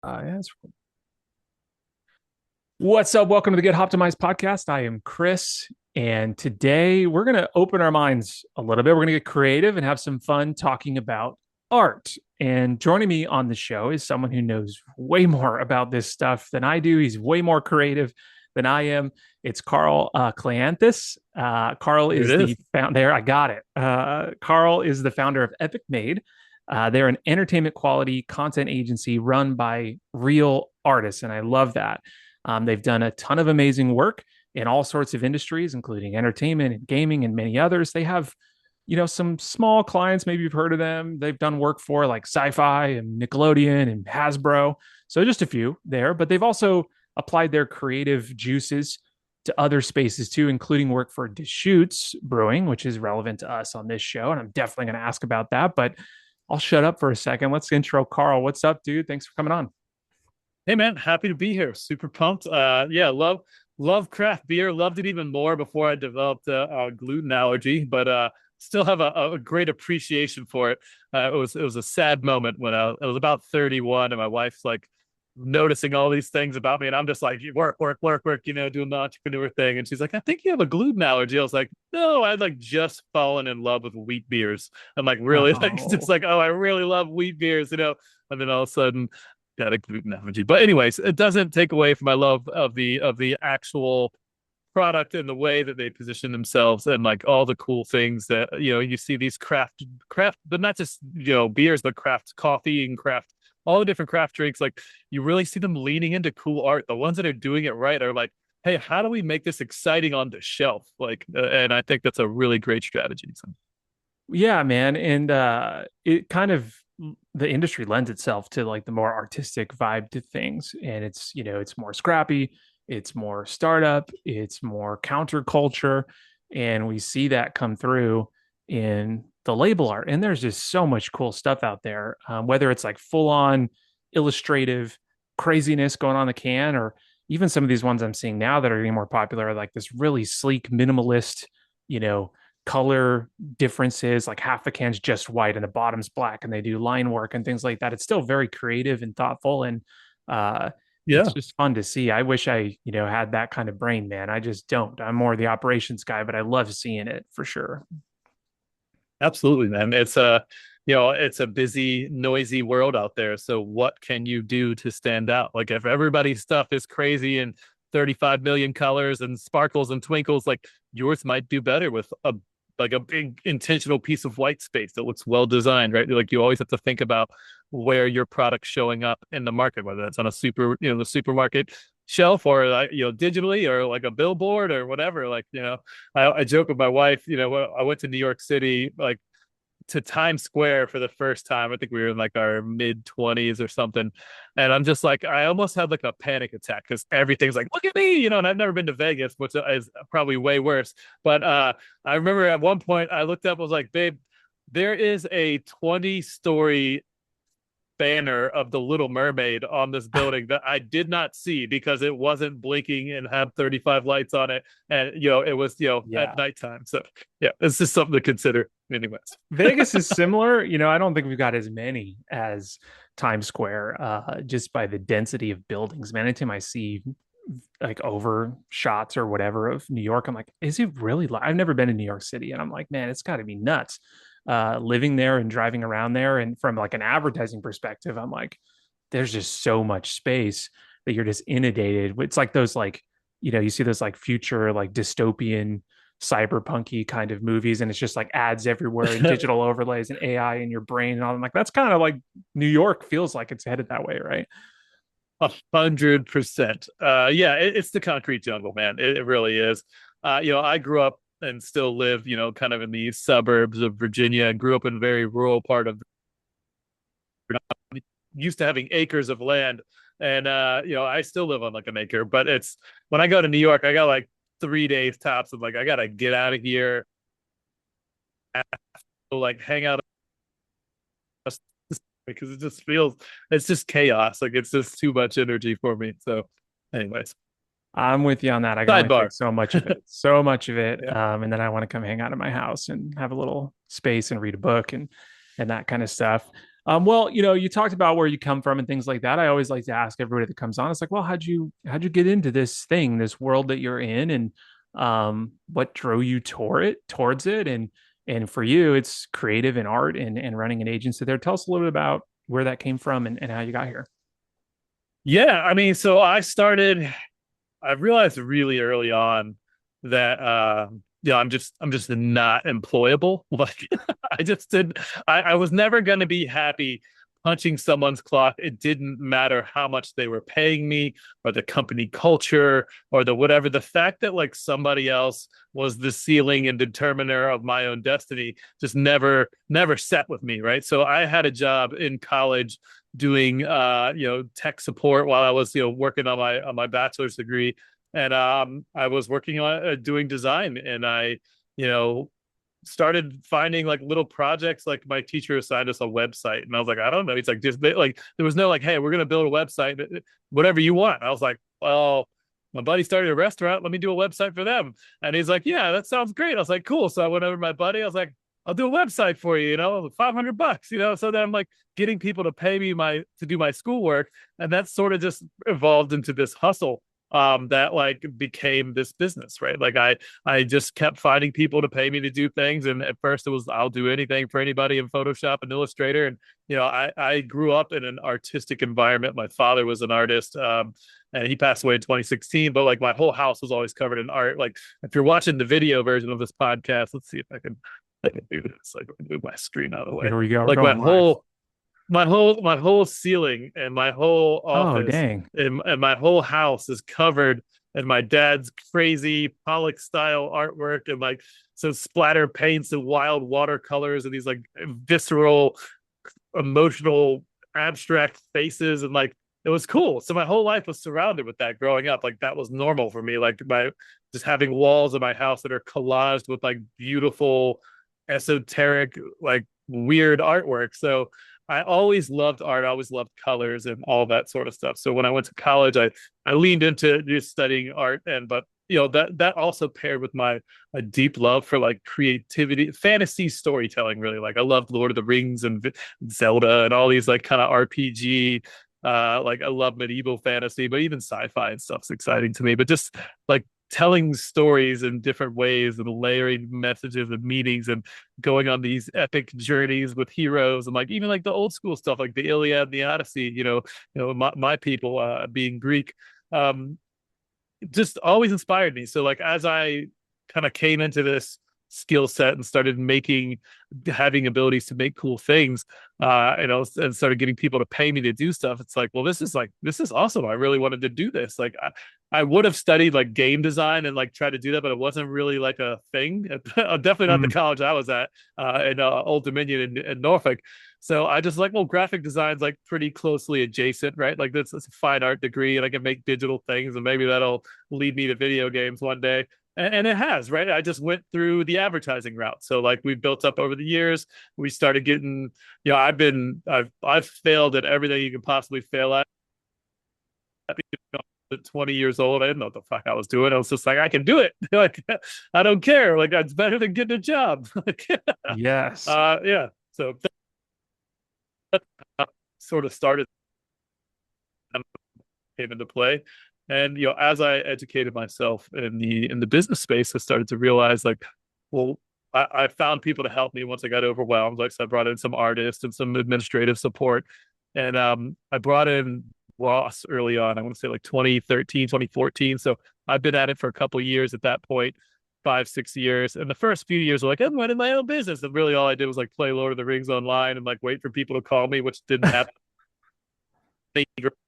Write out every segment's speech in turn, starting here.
Yes. What's up? Welcome to the Get Optimized podcast. I am Chris, and today we're going to open our minds a little bit. We're going to get creative and have some fun talking about art. And joining me on the show is someone who knows way more about this stuff than I do. He's way more creative than I am. It's Carl Cleanthes. Carl Here is it the is. founder. I got it. Carl is the founder of Epic Made. They're an entertainment quality content agency run by real artists, and I love that. They've done a ton of amazing work in all sorts of industries, including entertainment and gaming and many others. They have, some small clients. Maybe you've heard of them. They've done work for like Sci-Fi and Nickelodeon and Hasbro. So just a few there, but they've also applied their creative juices to other spaces too, including work for Deschutes Brewing, which is relevant to us on this show. And I'm definitely going to ask about that, but I'll shut up for a second. Let's intro Carl. What's up, dude? Thanks for coming on. Hey man, happy to be here. Super pumped. Yeah, love craft beer. Loved it even more before I developed a gluten allergy, but still have a great appreciation for it. It was a sad moment when I was about 31, and my wife's like noticing all these things about me, and I'm just like work, doing the entrepreneur thing. And she's like, "I think you have a gluten allergy." I was like, "No, I'd like just fallen in love with wheat beers." I'm like really like just Oh, like, "Oh, I really love wheat beers." And then all of a sudden got a gluten allergy. But anyways, it doesn't take away from my love of the actual product and the way that they position themselves and like all the cool things that you see these craft, but not just beers, but craft coffee and craft all the different craft drinks. Like you really see them leaning into cool art. The ones that are doing it right are like, hey, how do we make this exciting on the shelf? And I think that's a really great strategy. So. yeah, man. And it kind of the industry lends itself to like the more artistic vibe to things. And it's more scrappy, it's more startup, it's more counterculture. And we see that come through in the label art. And there's just so much cool stuff out there, whether it's like full on illustrative craziness going on the can, or even some of these ones I'm seeing now that are getting more popular, like this really sleek, minimalist, you know, color differences, like half the can's just white and the bottom's black, and they do line work and things like that. It's still very creative and thoughtful, and uh it's Yeah. just fun to see. I wish I, had that kind of brain, man. I just don't. I'm more the operations guy, but I love seeing it for sure. Absolutely, man. It's a busy, noisy world out there. So what can you do to stand out? Like if everybody's stuff is crazy and 35 million colors and sparkles and twinkles, like yours might do better with a big intentional piece of white space that looks well designed, right? Like you always have to think about where your product's showing up in the market, whether that's on the supermarket shelf or digitally or like a billboard or whatever. I joke with my wife, I went to New York City, like to Times Square for the first time. I think we were in like our mid 20s or something. And I'm just like, I almost had like a panic attack because everything's like, look at me, and I've never been to Vegas, which is probably way worse. But I remember at one point I looked up, I was like, babe, there is a 20-story banner of the Little Mermaid on this building that I did not see because it wasn't blinking and had 35 lights on it. And, it was, at Yeah. nighttime. So, yeah, it's just something to consider. Anyways. Vegas is similar. I don't think we've got as many as Times Square, just by the density of buildings. Man, anytime I see like over shots or whatever of New York, I'm like, is it really? I've never been to New York City, and I'm like, man, it's got to be nuts. Living there and driving around there, and from like an advertising perspective, I'm like, there's just so much space that you're just inundated. It's like those like, you see those like future like dystopian cyberpunky kind of movies, and it's just like ads everywhere and digital overlays and AI in your brain and all. I'm like, that's kind of like New York feels like it's headed that way, right? 100%. Yeah, it's the concrete jungle, man. It really is. I grew up and still live, kind of in the suburbs of Virginia. Grew up in a very rural part of, used to having acres of land. And I still live on like an acre, but it's when I go to New York, I got like 3 days tops. I'm like, I gotta get out of here, like hang out because it's just chaos. Like it's just too much energy for me. So, anyways, I'm with you on that. I can only sidebar. take so much of it, so much of it. Yeah. And then I want to come hang out in my house and have a little space and read a book and that kind of stuff. Well, you talked about where you come from and things like that. I always like to ask everybody that comes on. It's like, well, how'd you get into this thing, this world that you're in, and what drove you towards it, and for you, it's creative and art and running an agency there. Tell us a little bit about where that came from and how you got here. Yeah, I mean, so I realized really early on that I'm just not employable. Like I just did I was never gonna be happy punching someone's clock. It didn't matter how much they were paying me or the company culture or the whatever. The fact that like somebody else was the ceiling and determiner of my own destiny just never set with me, right? So I had a job in college doing tech support while I was working on my bachelor's degree, and I was working on doing design, and I you know started finding like little projects. Like my teacher assigned us a website, and I was like, I don't know. He's like, just like there was no like, hey, we're gonna build a website, whatever you want. I was like, well, my buddy started a restaurant. Let me do a website for them. And he's like, yeah, that sounds great. I was like, cool. So I went over to my buddy. I was like, I'll do a website for you, 500 bucks, so then I'm like getting people to pay me to do my schoolwork. And that sort of just evolved into this hustle that like became this business, right? Like I just kept finding people to pay me to do things. And at first it was, I'll do anything for anybody in Photoshop and Illustrator. And, I grew up in an artistic environment. My father was an artist. And he passed away in 2016, but like my whole house was always covered in art. Like if you're watching the video version of this podcast, let's see if I can do this. Like move my screen out of the way. Here we go. We're Like going live. my whole ceiling and my whole Oh, office dang. and my whole house is covered in my dad's crazy Pollock style artwork and like so splatter paints and wild watercolors and these like visceral, emotional, abstract faces, and like it was cool. So my whole life was surrounded with that growing up. Like that was normal for me. Like my just having walls in my house that are collaged with like beautiful, esoteric, like weird artwork. So I always loved art. I always loved colors and all that sort of stuff. So when I went to college, I leaned into just studying art, and but that also paired with my a deep love for like creativity, fantasy storytelling. Really, like I loved Lord of the Rings and Zelda and all these like kind of RPG. Like I love medieval fantasy, but even sci-fi and stuff's exciting to me. But just like telling stories in different ways and layering messages and meanings and going on these epic journeys with heroes and like even like the old school stuff like the Iliad and the Odyssey, my people being Greek, um just always inspired me. So like as I kind of came into this skill set and started having abilities to make cool things, and started getting people to pay me to do stuff. It's like, well, this is awesome. I really wanted to do this. Like I would have studied like game design and like try to do that, but it wasn't really like a thing. Definitely not the Mm. college I was at in Old Dominion in Norfolk. So I just like, well, graphic design's like pretty closely adjacent, right? Like that's a fine art degree, and I can make digital things, and maybe that'll lead me to video games one day. And it has, right? I just went through the advertising route. So like we've built up over the years. We started getting, I've failed at everything you can possibly fail at. At 20 years old, I didn't know what the fuck I was doing. I was just like, I can do it. Like, I don't care. Like, it's better than getting a job. Like, Yes. yeah. So that sort of started came into play. And as I educated myself in the business space, I started to realize like, well, I found people to help me once I got overwhelmed. Like, so I brought in some artists and some administrative support, and I brought in Ross early on. I want to say like 2013, 2014. So I've been at it for a couple of years at that point, 5, 6 years. And the first few years were like, I'm running my own business. And really all I did was like play Lord of the Rings online and like wait for people to call me, which didn't happen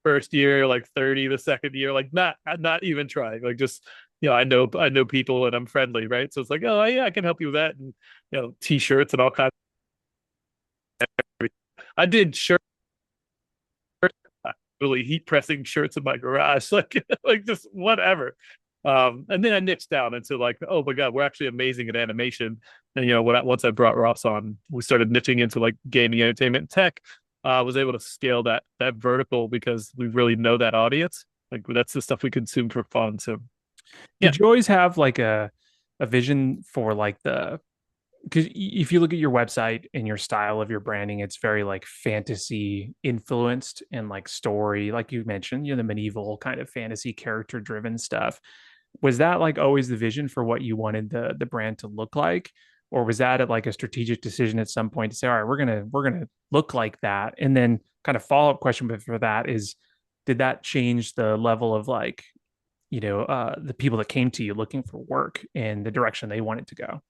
first year, like 30 the second year, like not even trying, like just I know people and I'm friendly, right? So it's like, oh yeah, I can help you with that, and t-shirts and all kinds of, I did shirts, really heat pressing shirts in my garage, like like just whatever. And then I niched down into like, oh my god, we're actually amazing at animation. And once I brought Ross on, we started niching into like gaming, entertainment, and tech. Was able to scale that vertical because we really know that audience. Like that's the stuff we consume for fun. So yeah, Did you always have like a vision for like the because if you look at your website and your style of your branding, it's very like fantasy influenced and like story, like you mentioned, the medieval kind of fantasy character driven stuff. Was that like always the vision for what you wanted the brand to look like? Or was that like a strategic decision at some point to say, all right, we're gonna look like that? And then kind of follow up question for that is, did that change the level of like, the people that came to you looking for work and the direction they wanted to go?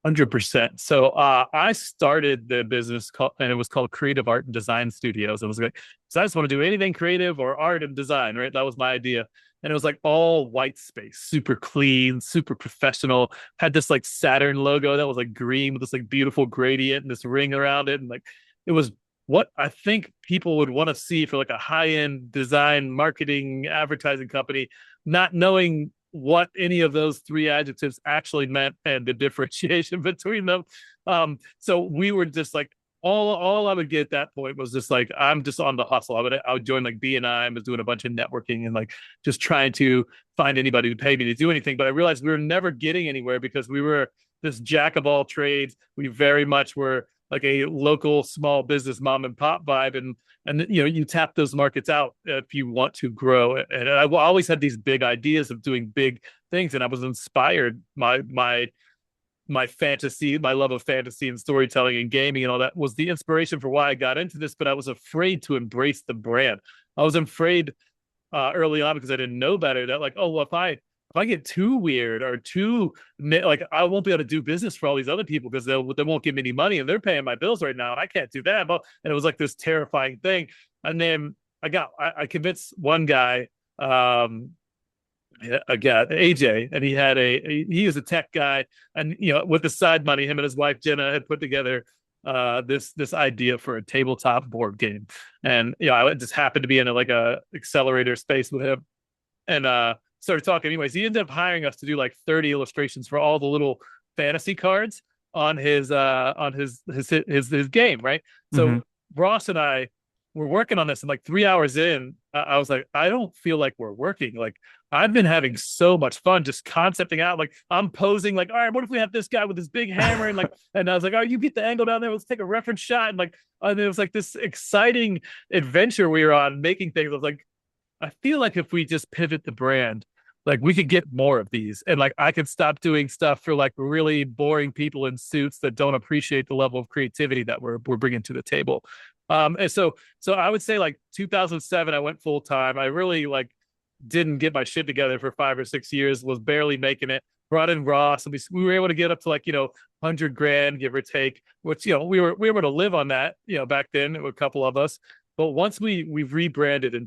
100%. So I started the business and it was called Creative Art and Design Studios. It was like, so I just want to do anything creative or art and design, right? That was my idea. And it was like all white space, super clean, super professional. Had this like Saturn logo that was like green with this like beautiful gradient and this ring around it. And like it was what I think people would want to see for like a high-end design, marketing, advertising company, not knowing what any of those three adjectives actually meant and the differentiation between them. So we were just like all I would get at that point was just like I'm just on the hustle. I would join like BNI. I was doing a bunch of networking and like just trying to find anybody to pay me to do anything. But I realized we were never getting anywhere because we were this jack of all trades. We very much were like a local small business mom and pop vibe, and you tap those markets out if you want to grow. And I always had these big ideas of doing big things, and I was inspired. My fantasy, my love of fantasy and storytelling and gaming and all that was the inspiration for why I got into this. But I was afraid to embrace the brand. I was afraid early on because I didn't know better that like, oh, well, if I get too weird or too like, I won't be able to do business for all these other people because they won't give me any money and they're paying my bills right now and I can't do that. And it was like this terrifying thing. And then I convinced one guy, again AJ, and he was a tech guy, and with the side money, him and his wife Jenna had put together this idea for a tabletop board game, and I just happened to be in a accelerator space with him, and started talking. Anyways, he ended up hiring us to do like 30 illustrations for all the little fantasy cards on his game, right? Mm-hmm. So Ross and I were working on this, and like 3 hours in, I was like, I don't feel like we're working. Like I've been having so much fun just concepting out. Like I'm posing, like, all right, what if we have this guy with this big hammer, and I was like, oh, you get the angle down there. Let's take a reference shot, and it was like this exciting adventure we were on making things. I was like, I feel like if we just pivot the brand, like we could get more of these, and like I could stop doing stuff for like really boring people in suits that don't appreciate the level of creativity that we're bringing to the table. And so I would say like 2007, I went full time. I really like didn't get my shit together for 5 or 6 years. Was barely making it. Brought in Ross, and we were able to get up to like 100 grand, give or take, which we were able to live on that back then. A couple of us. But once we've rebranded in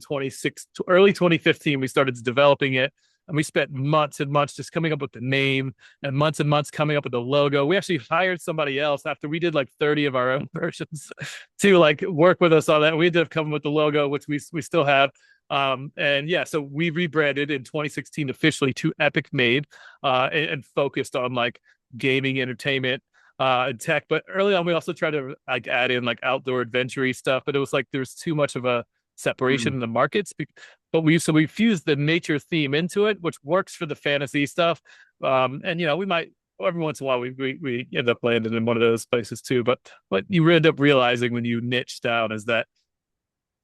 early 2015, we started developing it, and we spent months and months just coming up with the name and months coming up with the logo. We actually hired somebody else after we did like 30 of our own versions to like work with us on that. We ended up coming with the logo, which we still have. And yeah, so we rebranded in 2016 officially to Epic Made, and focused on like gaming, entertainment, and tech. But early on, we also tried to like add in like outdoor adventure stuff, but it was like there's too much of a separation Mm. in the markets. But we fused the nature theme into it, which works for the fantasy stuff. And we might every once in a while we end up landing in one of those places too. But what you end up realizing when you niche down is that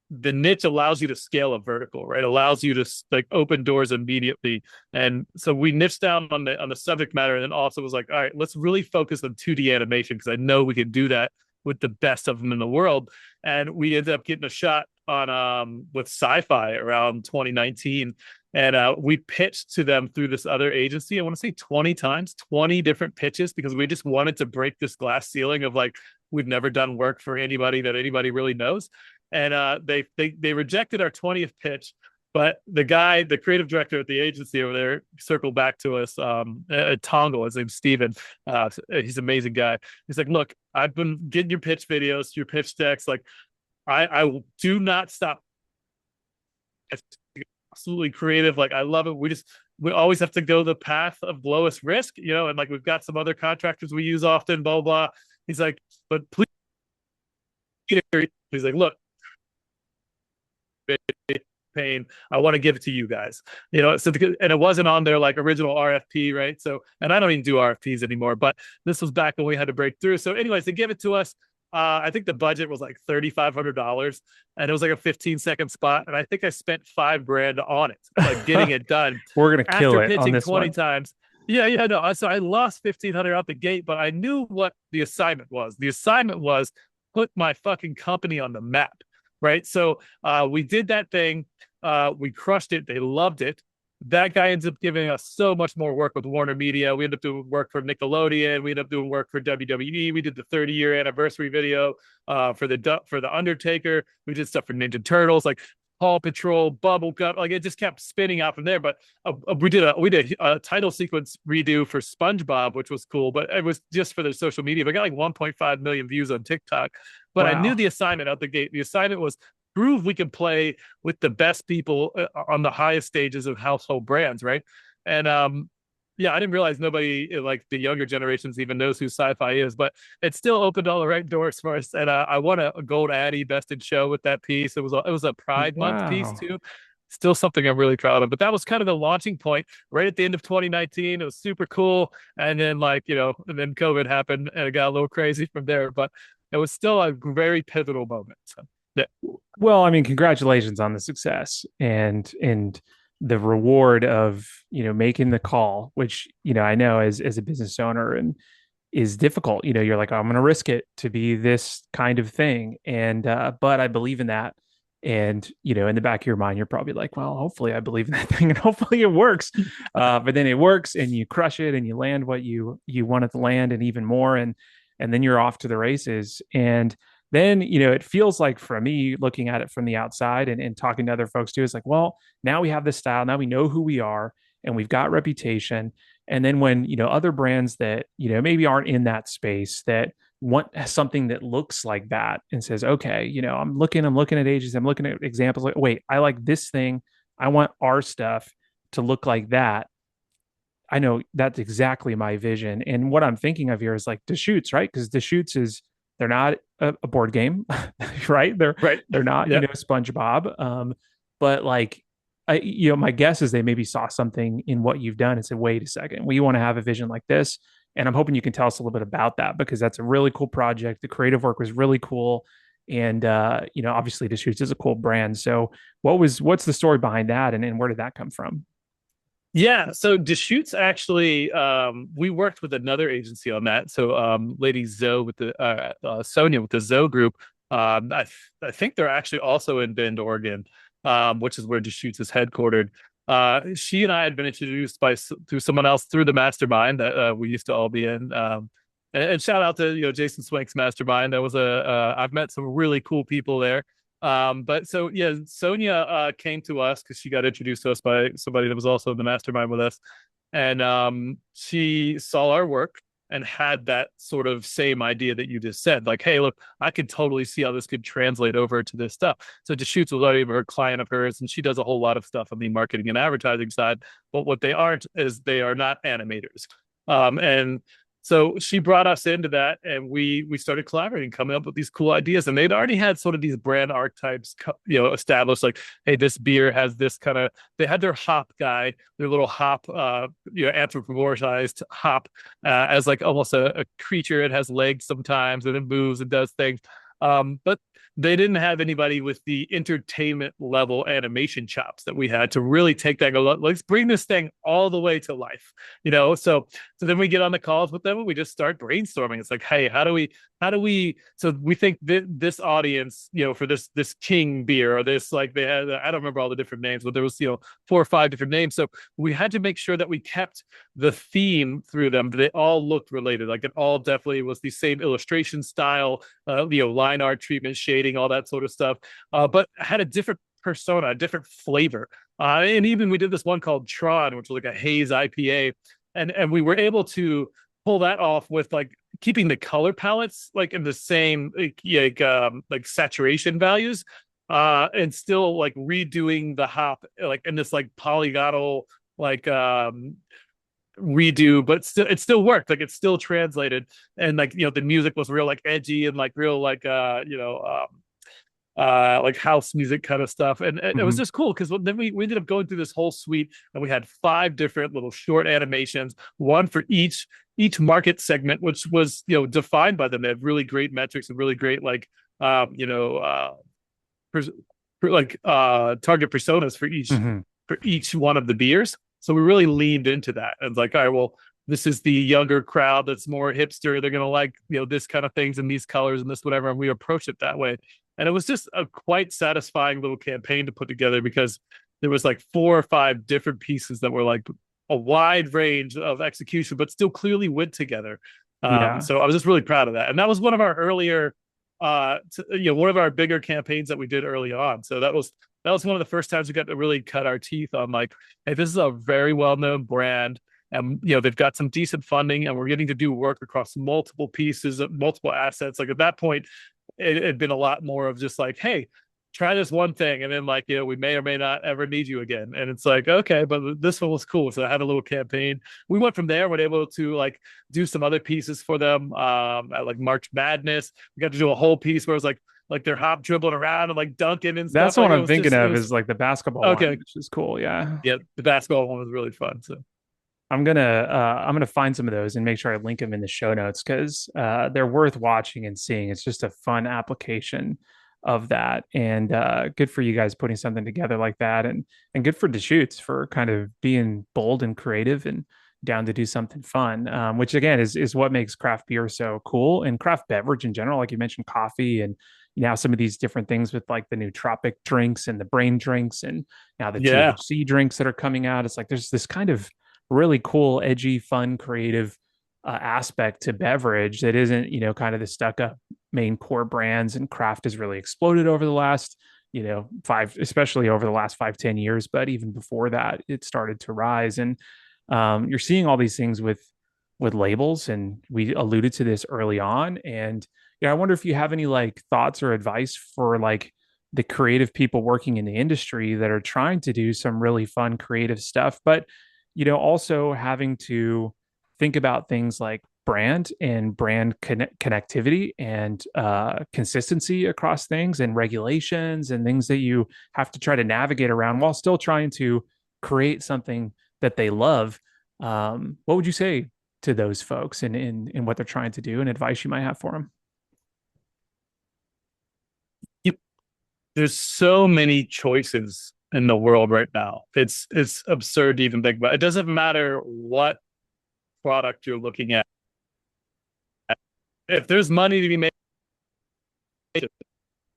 the niche allows you to scale a vertical, right? Allows you to like open doors immediately. And so we niched down on the subject matter, and then also was like, all right, let's really focus on 2D animation because I know we can do that with the best of them in the world. And we ended up getting a shot on with Sci-Fi around 2019. And we pitched to them through this other agency. I want to say 20 times, 20 different pitches, because we just wanted to break this glass ceiling of like, we've never done work for anybody that anybody really knows. And they rejected our 20th pitch, but the creative director at the agency over there, circled back to us at Tongle. His name's Steven. He's an amazing guy. He's like, look, I've been getting your pitch videos, your pitch decks. Like, I do not stop. It's absolutely creative. Like, I love it. We always have to go the path of lowest risk, and like we've got some other contractors we use often, blah, blah. He's like, but please, he's like, look, campaign. I want to give it to you guys. So and it wasn't on their like original RFP, right? So, and I don't even do RFPs anymore, but this was back when we had to break through. So, anyways, they give it to us. I think the budget was like $3,500, and it was like a 15-second spot, and I think I spent $5,000 on it, like getting it done. We're gonna kill After it on pitching this 20 one. times, yeah, no. So I lost 1,500 out the gate, but I knew what the assignment was. The assignment was put my fucking company on the map, right? So we did that thing. We crushed it. They loved it. That guy ends up giving us so much more work with Warner Media. We ended up doing work for Nickelodeon. We ended up doing work for WWE. We did the 30-year anniversary video for the Undertaker. We did stuff for Ninja Turtles, like Paw Patrol, Bubblegum. Like it just kept spinning out from there. But we did a title sequence redo for SpongeBob, which was cool. But it was just for their social media. We got like 1.5 million views on TikTok. But I knew Wow. the assignment out the gate. The assignment was prove we can play with the best people on the highest stages of household brands, right? And yeah, I didn't realize nobody like the younger generations even knows who Sci-Fi is, but it still opened all the right doors for us. And I won a gold Addy Best in Show with that piece. It was a Pride Month piece Wow. too. Still something I'm really proud of. But that was kind of the launching point right at the end of 2019. It was super cool. And then and then COVID happened and it got a little crazy from there. But it was still a very pivotal moment. So yeah. Well, I mean, congratulations on the success and the reward of, making the call, which, I know as a business owner and is difficult. You're like, oh, I'm going to risk it to be this kind of thing. And, but I believe in that. And, in the back of your mind, you're probably like, well, hopefully I believe in that thing and hopefully it works. But then it works and you crush it and you land what you wanted to land and even more. And then you're off to the races. And then, it feels like for me looking at it from the outside and talking to other folks too, it's like, well, now we have this style. Now we know who we are and we've got reputation. And then when, other brands that, maybe aren't in that space that want something that looks like that and says, okay, I'm looking at ages, I'm looking at examples like, wait, I like this thing. I want our stuff to look like that. I know that's exactly my vision. And what I'm thinking of here is like Deschutes, right? Because Deschutes is they're not a board game, right? They're Right. they're not, Yeah. SpongeBob. But like my guess is they maybe saw something in what you've done and said, wait a second, we want to have a vision like this. And I'm hoping you can tell us a little bit about that because that's a really cool project. The creative work was really cool. And obviously Deschutes is a cool brand. So what's the story behind that and where did that come from? Yeah, so Deschutes actually, we worked with another agency on that. So, Lady Zoe with the Sonia with the Zoe group, I think they're actually also in Bend, Oregon, which is where Deschutes is headquartered. She and I had been introduced through someone else through the mastermind that we used to all be in. And shout out to Jason Swank's mastermind. I've met some really cool people there. But so yeah, Sonia came to us because she got introduced to us by somebody that was also in the mastermind with us, and she saw our work and had that sort of same idea that you just said, like, hey, look, I could totally see how this could translate over to this stuff. So Deschutes was already a client of hers, and she does a whole lot of stuff on the marketing and advertising side. But what they aren't is they are not animators. And so she brought us into that, and we started collaborating, coming up with these cool ideas. And they'd already had sort of these brand archetypes, established. Like, hey, this beer has this kind of. They had their hop guy, their little hop, anthropomorphized hop, as like almost a creature. It has legs sometimes, and it moves and does things. But they didn't have anybody with the entertainment level animation chops that we had to really take that and go, let's bring this thing all the way to life, so then we get on the calls with them and we just start brainstorming. It's like, hey, so we think this audience, for this king beer or this, like, they had, I don't remember all the different names, but there was 4 or 5 different names. So we had to make sure that we kept the theme through them. They all looked related. Like, it all definitely was the same illustration style, line art treatment, shading, all that sort of stuff, but had a different persona, a different flavor. And even we did this one called Tron, which was like a haze IPA, and we were able to pull that off with like keeping the color palettes like in the same like saturation values, and still like redoing the hop like in this like polygonal like redo, but still it still worked. Like, it still translated, and like the music was real like edgy and like real like like house music kind of stuff. And it was Hmm. just cool because then we ended up going through this whole suite and we had 5 different little short animations, one for each market segment, which was, defined by them. They had really great metrics and really great like um, you know, uh pers- target personas Hmm. for each one of the beers. So we really leaned into that and like, all right, well, this is the younger crowd that's more hipster. They're gonna like, this kind of things and these colors and this whatever. And we approach it that way. And it was just a quite satisfying little campaign to put together because there was like 4 or 5 different pieces that were like a wide range of execution, but still clearly went together. Yeah. So I was just really proud of that. And that was one of our earlier one of our bigger campaigns that we did early on. So that was one of the first times we got to really cut our teeth on like, hey, this is a very well-known brand, and they've got some decent funding, and we're getting to do work across multiple pieces, multiple assets. Like at that point, it had been a lot more of just like, hey, try this one thing, and then like, we may or may not ever need you again. And it's like, okay, but this one was cool. So I had a little campaign. We went from there. We're able to like do some other pieces for them. At like March Madness, we got to do a whole piece where it was like they're hop dribbling around and like dunking and That's stuff. the Like one it I'm was thinking just it of was is like the basketball one, okay. which is cool. Yeah. Yeah, the basketball one was really fun. So I'm gonna find some of those and make sure I link them in the show notes because they're worth watching and seeing. It's just a fun application of that, and good for you guys putting something together like that, and good for Deschutes for kind of being bold and creative and down to do something fun, which again is what makes craft beer so cool and craft beverage in general. Like you mentioned, coffee and now some of these different things with like the new tropic drinks and the brain drinks and now the yeah, THC drinks that are coming out. It's like there's this kind of really cool, edgy, fun, creative aspect to beverage that isn't, kind of the stuck up main core brands. And craft has really exploded over the last, especially over the last 5, 10 years. But even before that, it started to rise. And you're seeing all these things with labels, and we alluded to this early on. And I wonder if you have any like thoughts or advice for like the creative people working in the industry that are trying to do some really fun creative stuff, but also having to think about things like brand and brand connectivity and consistency across things and regulations and things that you have to try to navigate around while still trying to create something that they love. What would you say to those folks in what they're trying to do and advice you might have for them? you, there's so many choices in the world right now. It's absurd to even think about. It doesn't matter what product you're looking at. If there's money to be made,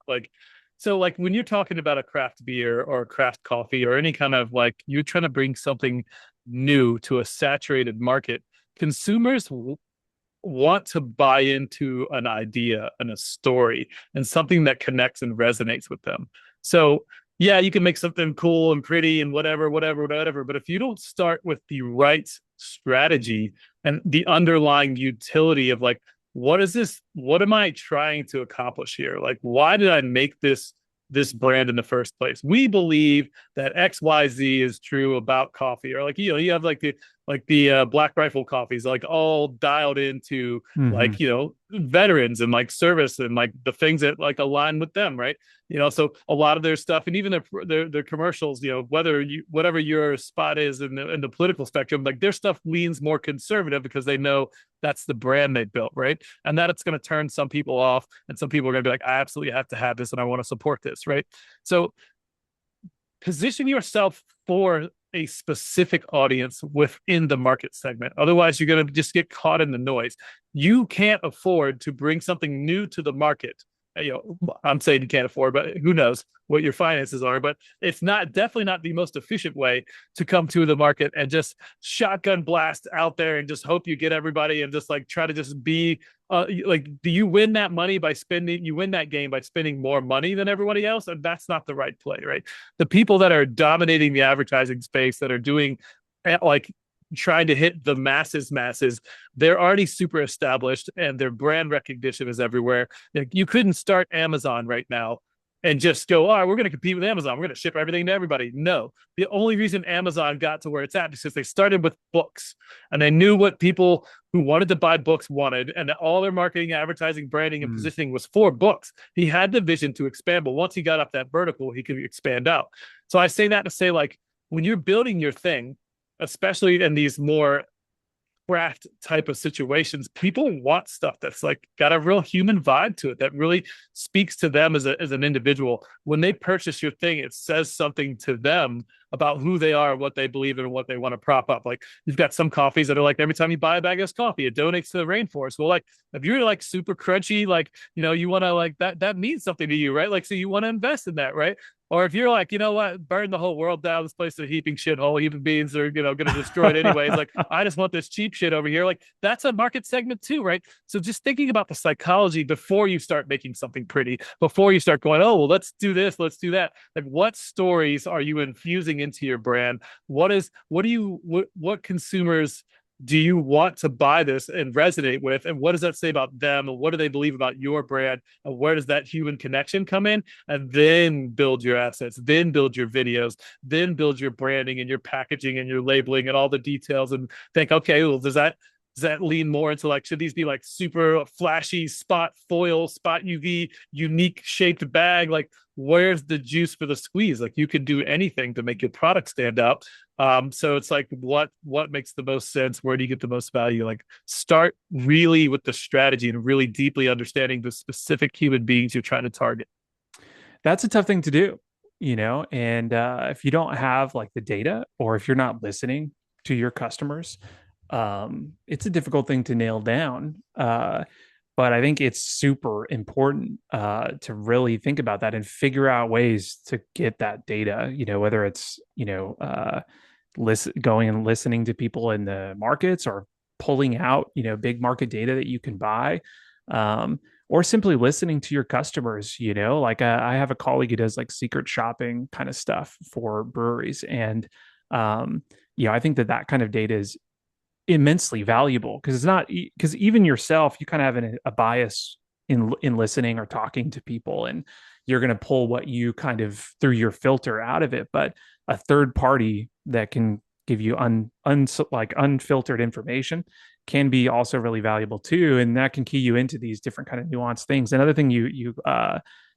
like so like when you're talking about a craft beer or a craft coffee or any kind of like you're trying to bring something new to a saturated market, consumers want to buy into an idea and a story and something that connects and resonates with them. So, yeah, you can make something cool and pretty and whatever, whatever, whatever. But if you don't start with the right strategy and the underlying utility of like, what is this? What am I trying to accomplish here? Like, why did I make this brand in the first place? We believe that XYZ is true about coffee, or like you have like the Black Rifle coffees, like all dialed into Mm-hmm. like veterans and like service and like the things that like align with them, right? So a lot of their stuff and even their commercials, whatever your spot is in the political spectrum, like their stuff leans more conservative because they know that's the brand they built, right? And that it's going to turn some people off, and some people are going to be like, I absolutely have to have this, and I want to support this, right? So position yourself for a specific audience within the market segment. Otherwise, you're going to just get caught in the noise. You can't afford to bring something new to the market. I'm saying you can't afford, but who knows what your finances are. But it's not definitely not the most efficient way to come to the market and just shotgun blast out there and just hope you get everybody and just like try to just be like, do you win that money by spending? You win that game by spending more money than everybody else, and that's not the right play, right? The people that are dominating the advertising space that are doing like trying to hit the masses, they're already super established and their brand recognition is everywhere. Like, you couldn't start Amazon right now and just go, all right, we're going to compete with Amazon. We're going to ship everything to everybody. No, the only reason Amazon got to where it's at is because they started with books and they knew what people who wanted to buy books wanted. And all their marketing, advertising, branding, and Mm. positioning was for books. He had the vision to expand, but once he got up that vertical, he could expand out. So I say that to say, like, when you're building your thing, especially in these more craft type of situations, people want stuff that's like got a real human vibe to it that really speaks to them as an individual. When they purchase your thing, it says something to them about who they are, what they believe in, and what they want to prop up. Like you've got some coffees that are like every time you buy a bag of this coffee, it donates to the rainforest. Well, like if you're like super crunchy, like you want to like that means something to you, right? Like so you want to invest in that, right? Or if you're like, you know what, burn the whole world down. This place is a heaping shithole. Human beings are, going to destroy it anyways. Like, I just want this cheap shit over here. Like, that's a market segment too, right? So just thinking about the psychology before you start making something pretty, before you start going, oh, well, let's do this, let's do that. Like, what stories are you infusing into your brand? What consumers do you want to buy this and resonate with? And what does that say about them? And what do they believe about your brand? And where does that human connection come in? And then build your assets, then build your videos, then build your branding and your packaging and your labeling and all the details and think, okay, well, does that lean more into like, should these be like super flashy spot foil, spot UV, unique shaped bag? Like, where's the juice for the squeeze? Like, you can do anything to make your product stand out. So it's like, what makes the most sense? Where do you get the most value? Like, start really with the strategy and really deeply understanding the specific human beings you're trying to target. That's a tough thing to do, and if you don't have like the data or if you're not listening to your customers, it's a difficult thing to nail down. But I think it's super important to really think about that and figure out ways to get that data, whether it's, going and listening to people in the markets or pulling out, big market data that you can buy. Or simply listening to your customers, like I have a colleague who does like secret shopping kind of stuff for breweries. And, I think that kind of data is immensely valuable because it's not because even yourself you kind of have a bias in listening or talking to people, and you're going to pull what you kind of through your filter out of it. But a third party that can give you like unfiltered information can be also really valuable too, and that can key you into these different kind of nuanced things. Another thing you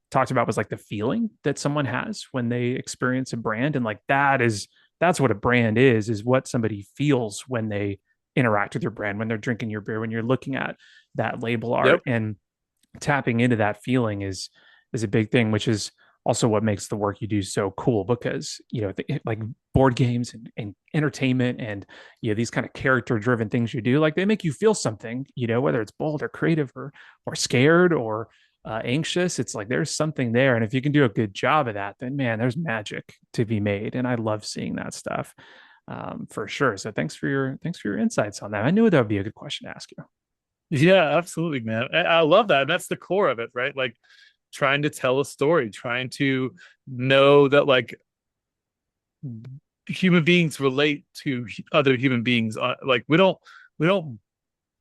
talked about was like the feeling that someone has when they experience a brand, and like that's what a brand is what somebody feels when they interact with your brand, when they're drinking your beer, when you're looking at that label art. Yep. And tapping into that feeling is a big thing, which is also what makes the work you do so cool. Because like board games and entertainment and these kind of character driven things you do, like they make you feel something, whether it's bold or creative or scared or anxious. It's like there's something there, and if you can do a good job of that, then man, there's magic to be made. And I love seeing that stuff, for sure. So thanks for your insights on that. I knew that would be a good question to ask you. Yeah, absolutely, man. I love that. And that's the core of it, right? Like trying to tell a story, trying to know that like human beings relate to other human beings. Like we don't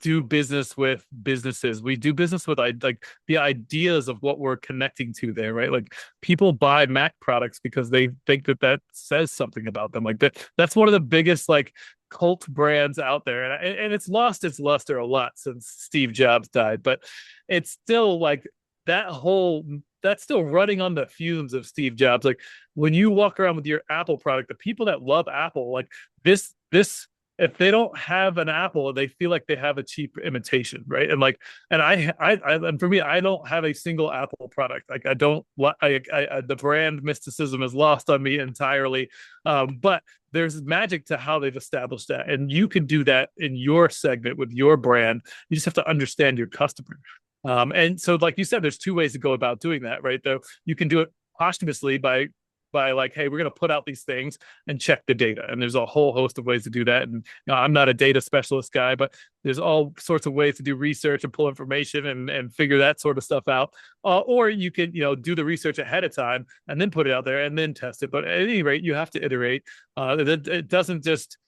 do business with businesses. We do business with like the ideas of what we're connecting to there, right? Like people buy Mac products because they think that says something about them. Like that's one of the biggest like cult brands out there, and it's lost its luster a lot since Steve Jobs died, but it's still like that whole that's still running on the fumes of Steve Jobs. Like when you walk around with your Apple product, the people that love Apple, like this if they don't have an Apple, they feel like they have a cheap imitation, right? And like, and for me, I don't have a single Apple product. Like, I don't, the brand mysticism is lost on me entirely. But there's magic to how they've established that, and you can do that in your segment with your brand. You just have to understand your customer. And so, like you said, there's two ways to go about doing that, right? Though you can do it posthumously by like, hey, we're going to put out these things and check the data. And there's a whole host of ways to do that. And I'm not a data specialist guy, but there's all sorts of ways to do research and pull information and figure that sort of stuff out. Or you can, do the research ahead of time and then put it out there and then test it. But at any rate, you have to iterate. It doesn't just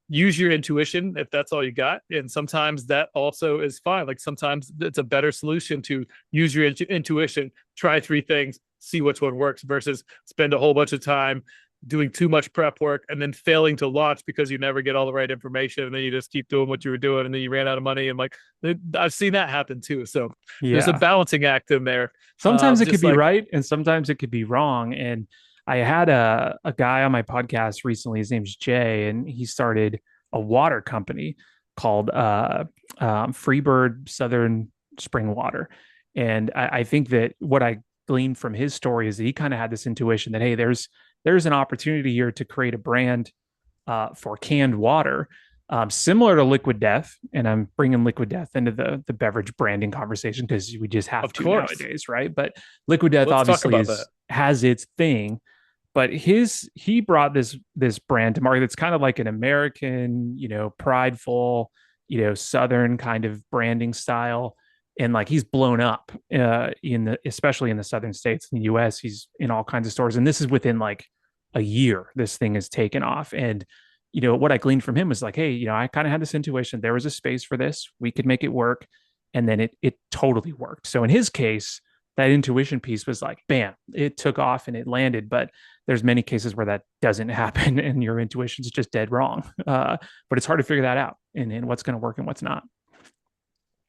use your intuition if that's all you got. And sometimes that also is fine. Like sometimes it's a better solution to use your intuition, try three things, see which one works versus spend a whole bunch of time doing too much prep work and then failing to launch because you never get all the right information and then you just keep doing what you were doing and then you ran out of money and like I've seen that happen too. So there's a Yeah. balancing act in there. Sometimes it could Just be like, right and sometimes it could be wrong. And I had a guy on my podcast recently. His name's Jay, and he started a water company called Freebird Southern Spring Water. And I think that what I gleaned from his story is that he kind of had this intuition that, hey, there's an opportunity here to create a brand for canned water, similar to Liquid Death. And I'm bringing Liquid Death into the beverage branding conversation because we just have of to course, nowadays, right? But Liquid Death let's talk obviously about is that. has its thing, but he brought this brand to market that's kind of like an American, prideful, Southern kind of branding style. And like he's blown up especially in the southern states in the US. He's in all kinds of stores. And this is within like a year, this thing has taken off. And what I gleaned from him was like, hey, I kind of had this intuition. There was a space for this. We could make it work. And then it totally worked. So in his case, that intuition piece was like, bam, it took off and it landed. But there's many cases where that doesn't happen and your intuition's just dead wrong. But it's hard to figure that out and what's going to work and what's not.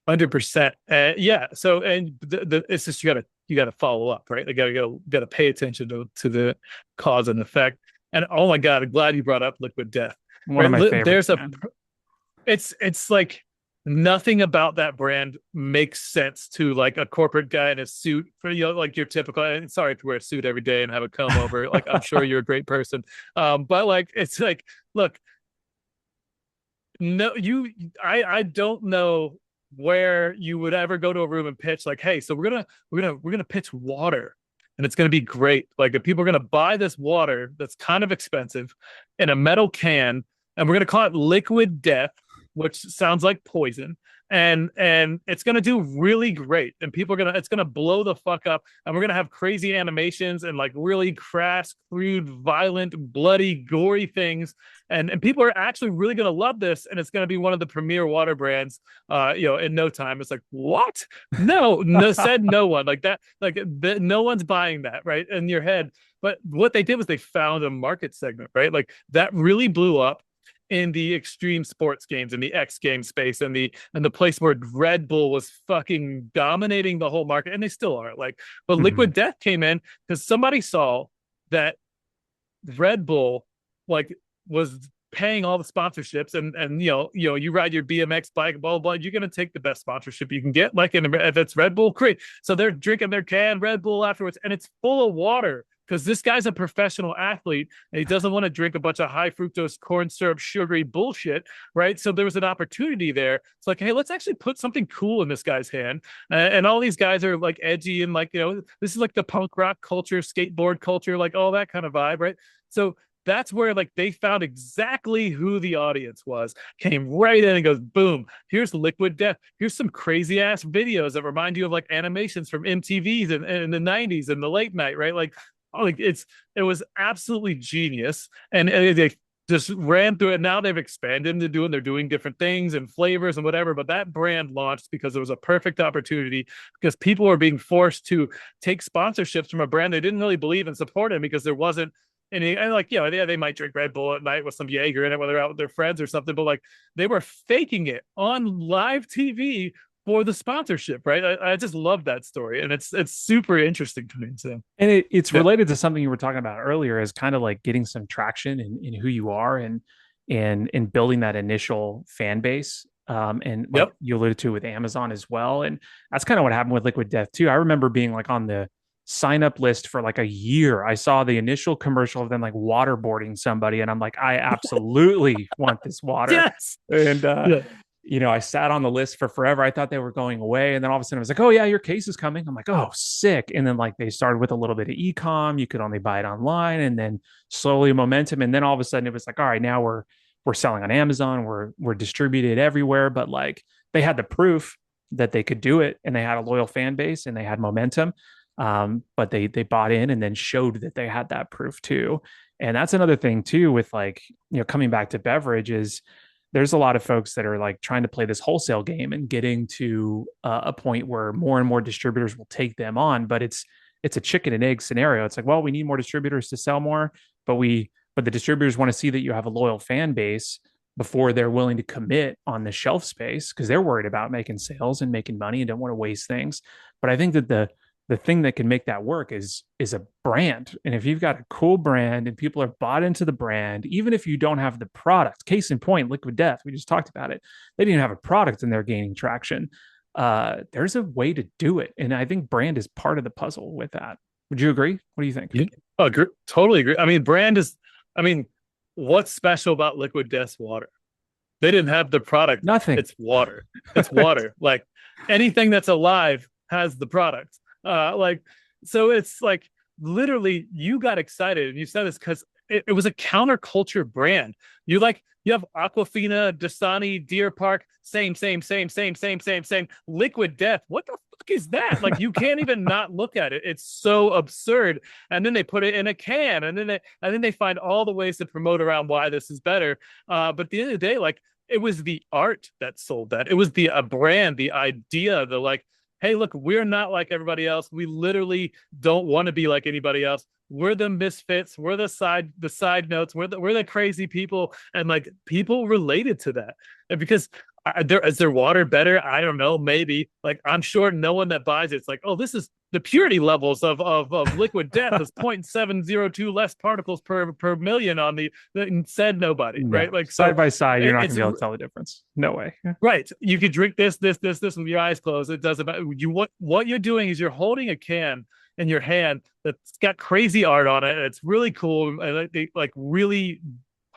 100%. Yeah. So, and it's just you gotta follow up, right? Like, you gotta pay attention to the cause and effect. And oh my God, I'm glad you brought up Liquid Death, One of right? my favorites, There's a, man. it's like nothing about that brand makes sense to like a corporate guy in a suit for, like your typical, and sorry to wear a suit every day and have a comb over. Like, I'm sure you're a great person. But like, it's like, look, no, I don't know where you would ever go to a room and pitch like, hey, so we're gonna pitch water and it's gonna be great. Like, if people are gonna buy this water that's kind of expensive in a metal can, and we're gonna call it Liquid Death, which sounds like poison, and it's gonna do really great, and people are gonna it's gonna blow the fuck up, and we're gonna have crazy animations and like really crass, crude, violent, bloody, gory things, and people are actually really gonna love this, and it's gonna be one of the premier water brands, in no time. It's like, what? No, no, said no one like that, no one's buying that, right, in your head. But what they did was they found a market segment, right? Like that really blew up in the extreme sports games, in the X game space, and the place where Red Bull was fucking dominating the whole market, and they still are. Like, but Mm-hmm. Liquid Death came in because somebody saw that Red Bull like was paying all the sponsorships, and you ride your BMX bike, blah blah blah. You're gonna take the best sponsorship you can get. Like, if it's Red Bull, great. So they're drinking their canned Red Bull afterwards, and it's full of water because this guy's a professional athlete and he doesn't want to drink a bunch of high fructose corn syrup sugary bullshit, right? So there was an opportunity there. It's like, hey, let's actually put something cool in this guy's hand. And all these guys are like edgy and like, this is like the punk rock culture, skateboard culture, like all that kind of vibe, right? So that's where like they found exactly who the audience was, came right in and goes, boom, here's Liquid Death. Here's some crazy ass videos that remind you of like animations from MTV's in the 90s and the late night, right? Like, oh, like it was absolutely genius. And they just ran through it. Now they've expanded into they're doing different things and flavors and whatever. But that brand launched because it was a perfect opportunity, because people were being forced to take sponsorships from a brand they didn't really believe and support in, because there wasn't any. And like, yeah, they might drink Red Bull at night with some Jaeger in it when they're out with their friends or something, but like they were faking it on live TV for the sponsorship, right? I just love that story, and it's super interesting to me. So And it's yeah, related to something you were talking about earlier, is kind of like getting some traction in who you are and building that initial fan base. And like yep. you alluded to with Amazon as well. And that's kind of what happened with Liquid Death too. I remember being like on the sign up list for like a year. I saw the initial commercial of them like waterboarding somebody, and I'm like, I absolutely want this water. Yes. And Yeah. I sat on the list for forever. I thought they were going away. And then all of a sudden I was like, oh yeah, your case is coming. I'm like, oh, sick. And then like they started with a little bit of e-com. You could only buy it online, and then slowly momentum. And then all of a sudden it was like, all right, now we're selling on Amazon. We're distributed everywhere. But like they had the proof that they could do it, and they had a loyal fan base and they had momentum. But they bought in and then showed that they had that proof too. And that's another thing too with like, coming back to beverages, there's a lot of folks that are like trying to play this wholesale game and getting to a point where more and more distributors will take them on, but it's a chicken and egg scenario. It's like, well, we need more distributors to sell more, but the distributors want to see that you have a loyal fan base before they're willing to commit on the shelf space because they're worried about making sales and making money and don't want to waste things. But I think that the thing that can make that work is a brand. And if you've got a cool brand and people are bought into the brand, even if you don't have the product, case in point, Liquid Death, we just talked about it. They didn't have a product and they're gaining traction. There's a way to do it. And I think brand is part of the puzzle with that. Would you agree? What do you think? Yeah, agree, totally agree. I mean, brand is, I mean, what's special about Liquid Death's water? They didn't have the product. Nothing. It's water. It's water. Like anything that's alive has the product. Like, so it's like literally you got excited and you said this because it was a counterculture brand. You have Aquafina, Dasani, Deer Park, same. Liquid Death. What the fuck is that? Like you can't even not look at it. It's so absurd. And then they put it in a can, and then they find all the ways to promote around why this is better. But at the end of the day, like it was the art that sold that. It was the brand, the idea, the like, hey, look, we're not like everybody else. We literally don't want to be like anybody else. We're the misfits. We're the side notes. We're the crazy people, and like people related to that. And because is their water better? I don't know. Maybe. Like I'm sure no one that buys it's like, oh, this is the purity levels of Liquid Death is 0.702 less particles per million on the said nobody, No. right? Like Side so by side, you're not going to it's be able to tell the difference. No way. right. You could drink this with your eyes closed. It doesn't matter. What you're doing is you're holding a can in your hand that's got crazy art on it. It's really cool. And they like really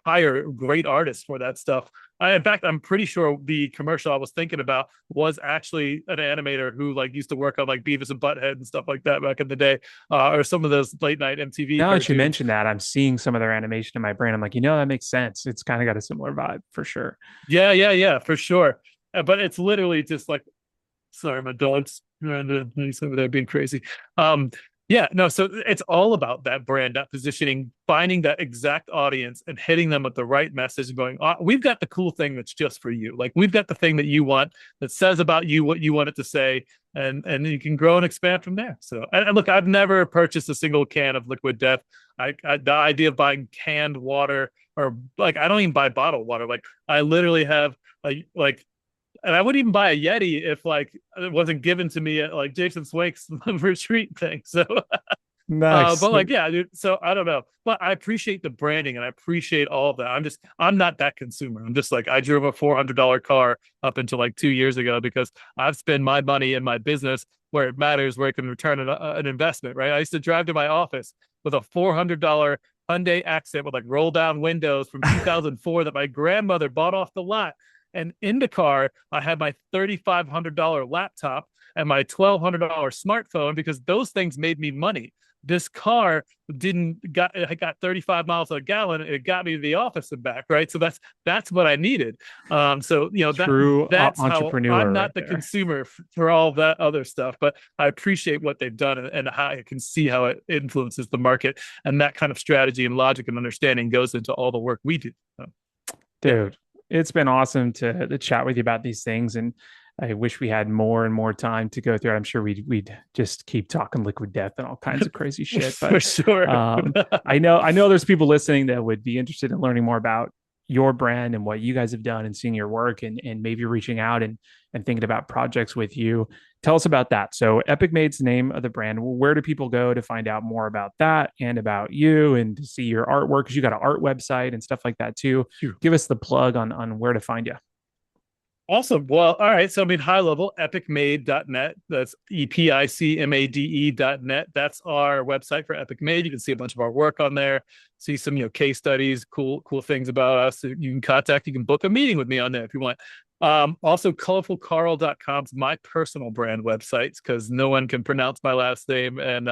hire great artists for that stuff. In fact, I'm pretty sure the commercial I was thinking about was actually an animator who like used to work on like Beavis and Butthead and stuff like that back in the day, or some of those late night MTV Now that you cartoons. mention that, I'm seeing some of their animation in my brain. I'm like, that makes sense. It's kind of got a similar vibe for sure. Yeah, for sure. But it's literally just like, sorry, my dog's he's over there being crazy. Yeah, no, so it's all about that brand, that positioning, finding that exact audience and hitting them with the right message and going, oh, we've got the cool thing that's just for you. Like we've got the thing that you want that says about you what you want it to say, and you can grow and expand from there. So, and look, I've never purchased a single can of Liquid Death. The idea of buying canned water or like I don't even buy bottled water. Like I literally have like and I wouldn't even buy a Yeti if like it wasn't given to me at like Jason Swake's retreat thing. So, Nice. but like, yeah, dude. So I don't know, but I appreciate the branding and I appreciate all of that. I'm not that consumer. I'm just like, I drove a $400 car up until like 2 years ago because I've spent my money in my business where it matters, where it can return an investment, right? I used to drive to my office with a $400 Hyundai Accent with like roll down windows from 2004 that my grandmother bought off the lot. And in the car, I had my $3,500 laptop and my $1,200 smartphone because those things made me money. This car I got 35 miles a gallon. It got me to the office and back, right? So that's what I needed. So True that's how entrepreneur I'm right not the there. consumer for all that other stuff, but I appreciate what they've done and how I can see how it influences the market. And that kind of strategy and logic and understanding goes into all the work we do. So, yeah. Dude, it's been awesome to chat with you about these things. And I wish we had more and more time to go through it. I'm sure we'd just keep talking Liquid Death and all kinds of crazy shit. For But sure. I know there's people listening that would be interested in learning more about your brand and what you guys have done and seeing your work and maybe reaching out and thinking about projects with you. Tell us about that. So Epic Made's the name of the brand. Where do people go to find out more about that and about you and to see your artwork? Because you got an art website and stuff like that too. Give us the plug on where to find you. Awesome. Well, all right. So, I mean, high level, epicmade.net. That's EPICMADE.net. That's our website for Epic Made. You can see a bunch of our work on there, see some, case studies, cool things about us. You can book a meeting with me on there if you want. Also, colorfulcarl.com is my personal brand website because no one can pronounce my last name. And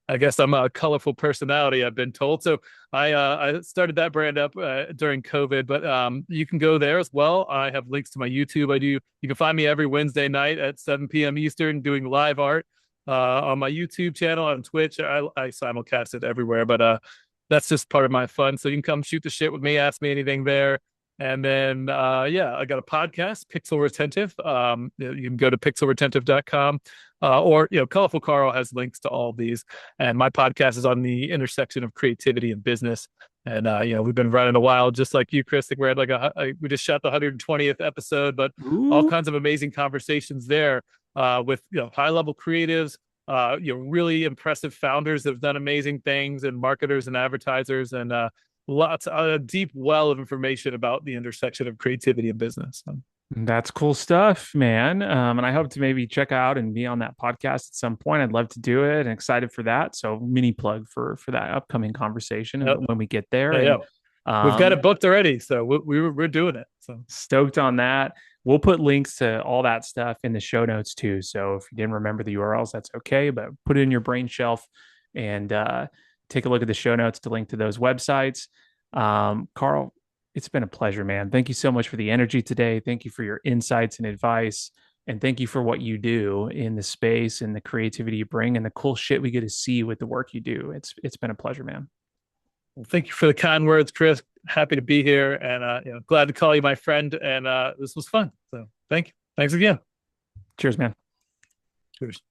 I guess I'm a colorful personality, I've been told. So I started that brand up during COVID, but you can go there as well. I have links to my YouTube. You can find me every Wednesday night at 7 p.m. Eastern doing live art. on my YouTube channel, on Twitch. I simulcast it everywhere, but that's just part of my fun. So you can come shoot the shit with me, ask me anything there. And then yeah, I got a podcast, Pixel Retentive. You can go to pixelretentive.com. Or Colorful Carl has links to all these. And my podcast is on the intersection of creativity and business. And we've been running a while, just like you, Chris. We're at we just shot the 120th episode, but all Ooh, kinds of amazing conversations there with high level creatives, really impressive founders that have done amazing things, and marketers and advertisers, and lots a deep well of information about the intersection of creativity and business. So, that's cool stuff, man. And I hope to maybe check out and be on that podcast at some point. I'd love to do it and excited for that. So mini plug for that upcoming conversation yeah, when we get there. yeah. And We've got um, it booked already, so we're doing it. So stoked on that. We'll put links to all that stuff in the show notes too. So if you didn't remember the URLs, that's okay, but put it in your brain shelf and take a look at the show notes to link to those websites. Carl, it's been a pleasure, man. Thank you so much for the energy today. Thank you for your insights and advice. And thank you for what you do in the space and the creativity you bring and the cool shit we get to see with the work you do. It's been a pleasure, man. well, thank you for the kind words, Chris. Happy to be here, and glad to call you my friend. And this was fun. So thank you. Thanks again. Cheers, man. Cheers.